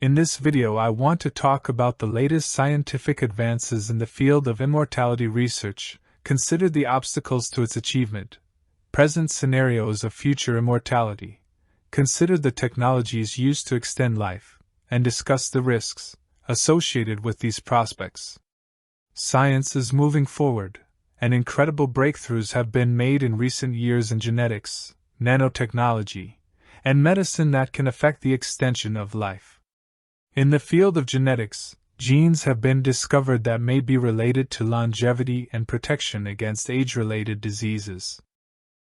In this video, I want to talk about the latest scientific advances in the field of immortality research, consider the obstacles to its achievement, present scenarios of future immortality, consider the technologies used to extend life, and discuss the risks associated with these prospects. Science is moving forward, and incredible breakthroughs have been made in recent years in genetics, nanotechnology, and medicine that can affect the extension of life. In the field of genetics, genes have been discovered that may be related to longevity and protection against age-related diseases.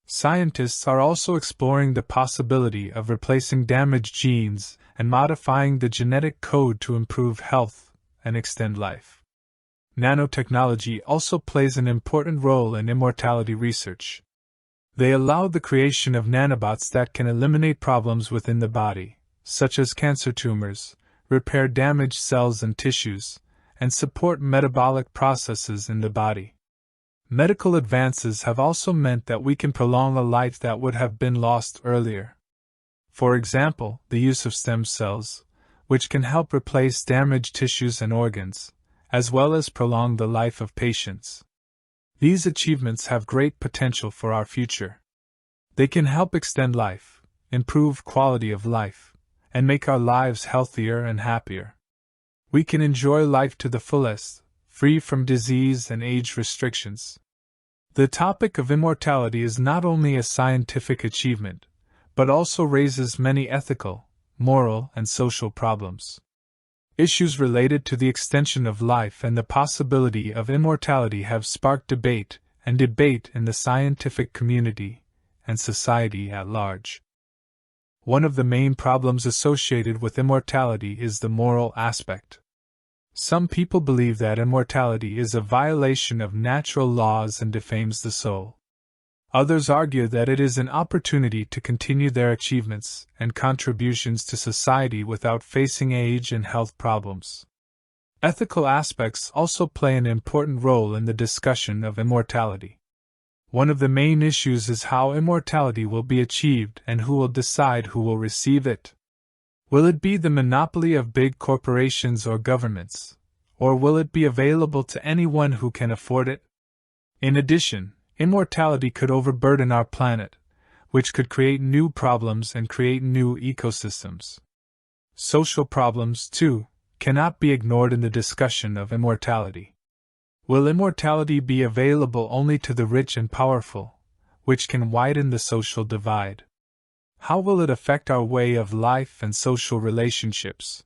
Scientists are also exploring the possibility of replacing damaged genes and modifying the genetic code to improve health and extend life. Nanotechnology also plays an important role in immortality research. They allow the creation of nanobots that can eliminate problems within the body, such as cancer tumors, repair damaged cells and tissues, and support metabolic processes in the body. Medical advances have also meant that we can prolong a life that would have been lost earlier. For example, the use of stem cells, which can help replace damaged tissues and organs, as well as prolong the life of patients. These achievements have great potential for our future. They can help extend life, improve quality of life, and make our lives healthier and happier. We can enjoy life to the fullest, free from disease and age restrictions. The topic of immortality is not only a scientific achievement, but also raises many ethical, moral, and social problems. Issues related to the extension of life and the possibility of immortality have sparked debate in the scientific community and society at large. One of the main problems associated with immortality is the moral aspect. Some people believe that immortality is a violation of natural laws and defames the soul. Others argue that it is an opportunity to continue their achievements and contributions to society without facing age and health problems. Ethical aspects also play an important role in the discussion of immortality. One of the main issues is how immortality will be achieved and who will decide who will receive it. Will it be the monopoly of big corporations or governments, or will it be available to anyone who can afford it? In addition, immortality could overburden our planet, which could create new problems and create new ecosystems. Social problems, too, cannot be ignored in the discussion of immortality. Will immortality be available only to the rich and powerful, which can widen the social divide? How will it affect our way of life and social relationships?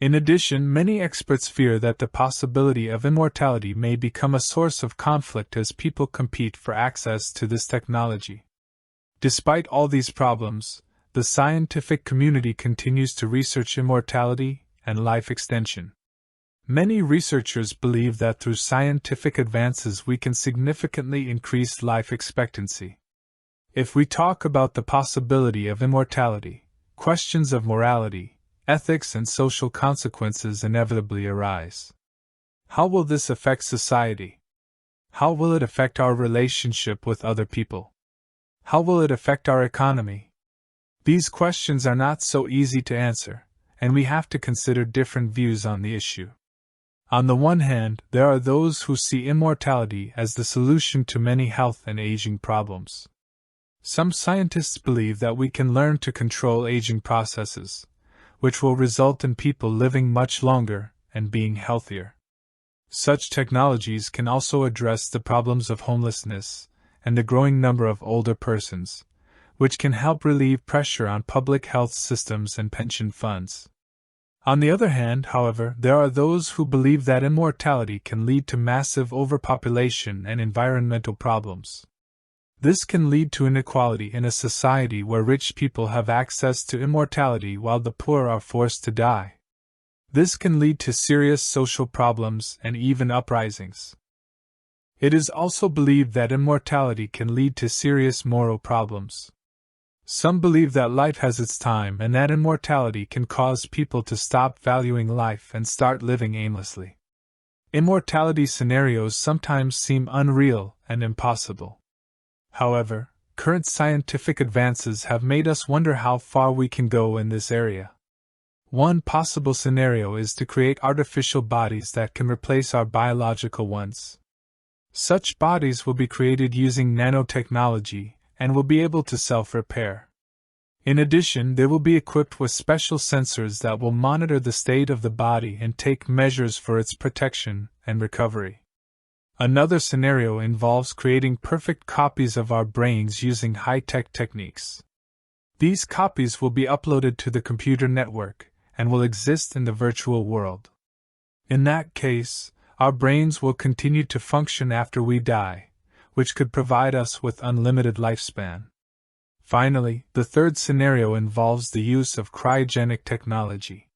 In addition, many experts fear that the possibility of immortality may become a source of conflict as people compete for access to this technology. Despite all these problems, the scientific community continues to research immortality and life extension. Many researchers believe that through scientific advances we can significantly increase life expectancy. If we talk about the possibility of immortality, questions of morality, ethics, and social consequences inevitably arise. How will this affect society? How will it affect our relationship with other people? How will it affect our economy? These questions are not so easy to answer, and we have to consider different views on the issue. On the one hand, there are those who see immortality as the solution to many health and aging problems. Some scientists believe that we can learn to control aging processes, which will result in people living much longer and being healthier. Such technologies can also address the problems of homelessness and the growing number of older persons, which can help relieve pressure on public health systems and pension funds. On the other hand, however, there are those who believe that immortality can lead to massive overpopulation and environmental problems. This can lead to inequality in a society where rich people have access to immortality while the poor are forced to die. This can lead to serious social problems and even uprisings. It is also believed that immortality can lead to serious moral problems. Some believe that life has its time and that immortality can cause people to stop valuing life and start living aimlessly. Immortality scenarios sometimes seem unreal and impossible. However, current scientific advances have made us wonder how far we can go in this area. One possible scenario is to create artificial bodies that can replace our biological ones. Such bodies will be created using nanotechnology and will be able to self-repair. In addition, they will be equipped with special sensors that will monitor the state of the body and take measures for its protection and recovery. Another scenario involves creating perfect copies of our brains using high-tech techniques. These copies will be uploaded to the computer network and will exist in the virtual world. In that case, our brains will continue to function after we die, which could provide us with unlimited lifespan. Finally, the third scenario involves the use of cryogenic technology.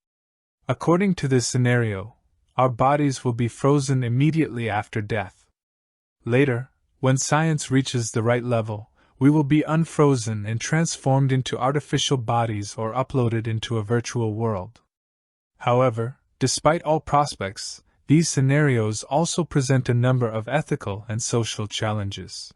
According to this scenario, our bodies will be frozen immediately after death. Later, when science reaches the right level, we will be unfrozen and transformed into artificial bodies or uploaded into a virtual world. However, despite all prospects, these scenarios also present a number of ethical and social challenges.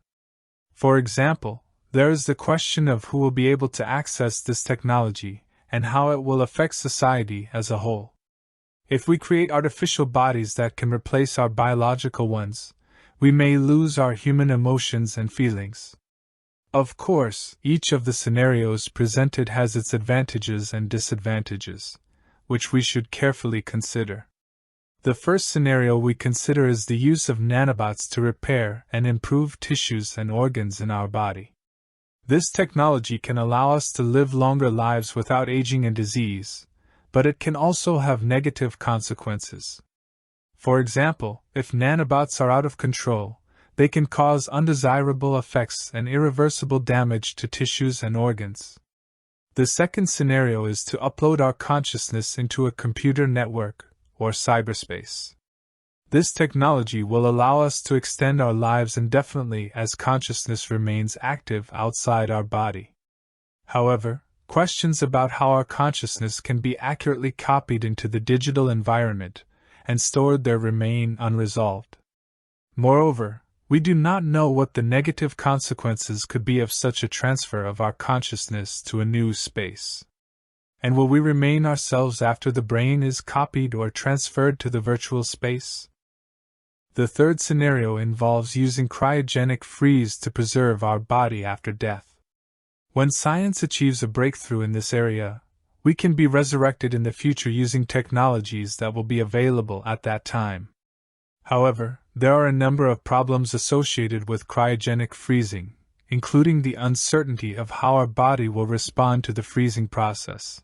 For example, there is the question of who will be able to access this technology and how it will affect society as a whole. If we create artificial bodies that can replace our biological ones, we may lose our human emotions and feelings. Of course, each of the scenarios presented has its advantages and disadvantages, which we should carefully consider. The first scenario we consider is the use of nanobots to repair and improve tissues and organs in our body. This technology can allow us to live longer lives without aging and disease, but it can also have negative consequences. For example, if nanobots are out of control, they can cause undesirable effects and irreversible damage to tissues and organs. The second scenario is to upload our consciousness into a computer network, or cyberspace. This technology will allow us to extend our lives indefinitely as consciousness remains active outside our body. However, questions about how our consciousness can be accurately copied into the digital environment and stored there remain unresolved. Moreover, we do not know what the negative consequences could be of such a transfer of our consciousness to a new space. And will we remain ourselves after the brain is copied or transferred to the virtual space? The third scenario involves using cryogenic freeze to preserve our body after death. When science achieves a breakthrough in this area, we can be resurrected in the future using technologies that will be available at that time. However, there are a number of problems associated with cryogenic freezing, including the uncertainty of how our body will respond to the freezing process,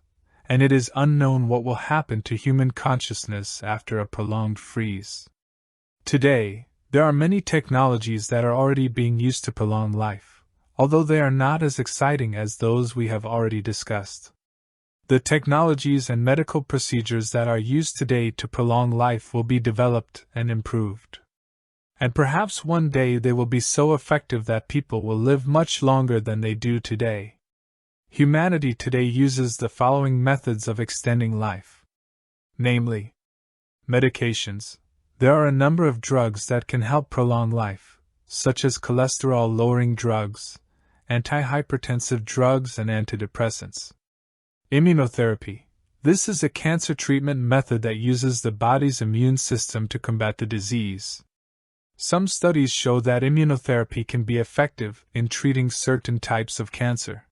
and it is unknown what will happen to human consciousness after a prolonged freeze. Today, there are many technologies that are already being used to prolong life, although they are not as exciting as those we have already discussed. The technologies and medical procedures that are used today to prolong life will be developed and improved. And perhaps one day they will be so effective that people will live much longer than they do today. Humanity today uses the following methods of extending life. Namely, medications. There are a number of drugs that can help prolong life, such as cholesterol-lowering drugs, antihypertensive drugs, and antidepressants. Immunotherapy. This is a cancer treatment method that uses the body's immune system to combat the disease. Some studies show that immunotherapy can be effective in treating certain types of cancer.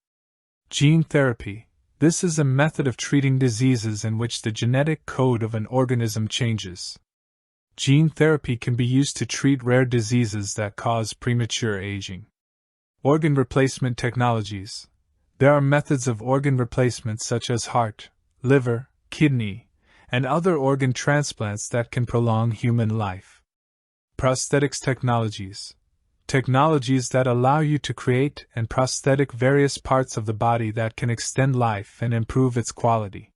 Gene therapy. This is a method of treating diseases in which the genetic code of an organism changes. Gene therapy can be used to treat rare diseases that cause premature aging. Organ replacement technologies. There are methods of organ replacement such as heart, liver, kidney, and other organ transplants that can prolong human life. Prosthetics technologies. Technologies that allow you to create and prosthetic various parts of the body that can extend life and improve its quality.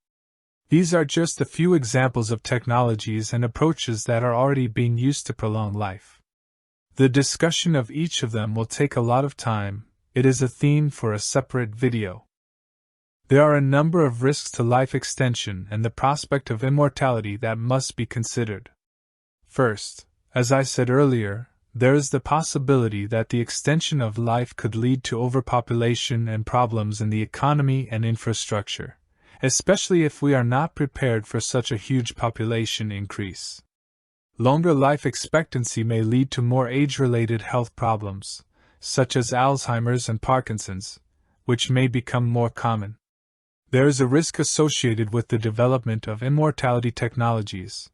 These are just a few examples of technologies and approaches that are already being used to prolong life. The discussion of each of them will take a lot of time. It is a theme for a separate video. There are a number of risks to life extension and the prospect of immortality that must be considered. First, as I said earlier, there is the possibility that the extension of life could lead to overpopulation and problems in the economy and infrastructure, especially if we are not prepared for such a huge population increase. Longer life expectancy may lead to more age-related health problems, such as Alzheimer's and Parkinson's, which may become more common. There is a risk associated with the development of immortality technologies,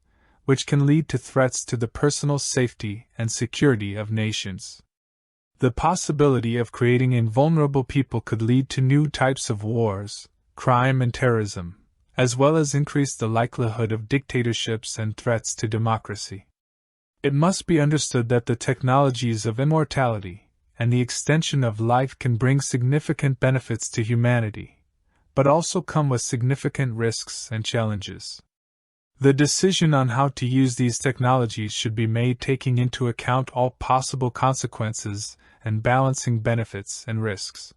which can lead to threats to the personal safety and security of nations. The possibility of creating invulnerable people could lead to new types of wars, crime and terrorism, as well as increase the likelihood of dictatorships and threats to democracy. It must be understood that the technologies of immortality and the extension of life can bring significant benefits to humanity, but also come with significant risks and challenges. The decision on how to use these technologies should be made taking into account all possible consequences and balancing benefits and risks.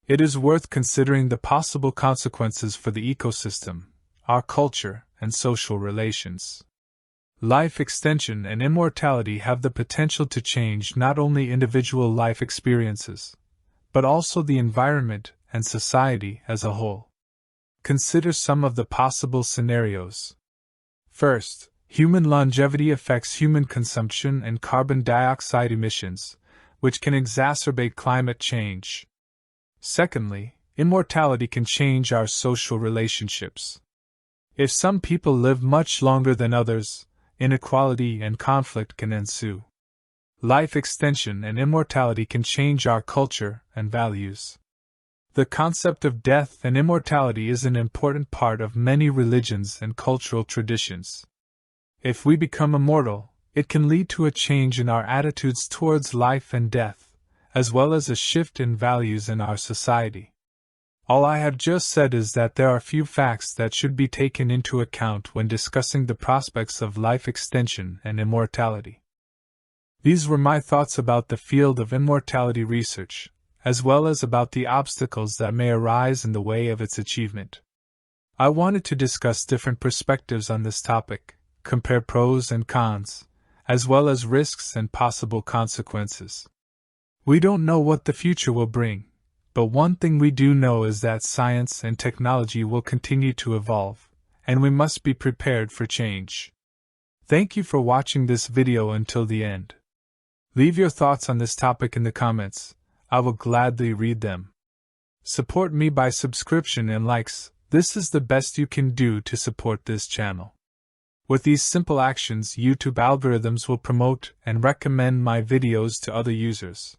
It is worth considering the possible consequences for the ecosystem, our culture, and social relations. Life extension and immortality have the potential to change not only individual life experiences, but also the environment and society as a whole. Consider some of the possible scenarios. First, human longevity affects human consumption and carbon dioxide emissions, which can exacerbate climate change. Secondly, immortality can change our social relationships. If some people live much longer than others, inequality and conflict can ensue. Life extension and immortality can change our culture and values. The concept of death and immortality is an important part of many religions and cultural traditions. If we become immortal, it can lead to a change in our attitudes towards life and death, as well as a shift in values in our society. All I have just said is that there are few facts that should be taken into account when discussing the prospects of life extension and immortality. These were my thoughts about the field of immortality research, as well as about the obstacles that may arise in the way of its achievement. I wanted to discuss different perspectives on this topic, compare pros and cons, as well as risks and possible consequences. We don't know what the future will bring, but one thing we do know is that science and technology will continue to evolve, and we must be prepared for change. Thank you for watching this video until the end. Leave your thoughts on this topic in the comments. I will gladly read them. Support me by subscription and likes. This is the best you can do to support this channel. With these simple actions, YouTube algorithms will promote and recommend my videos to other users.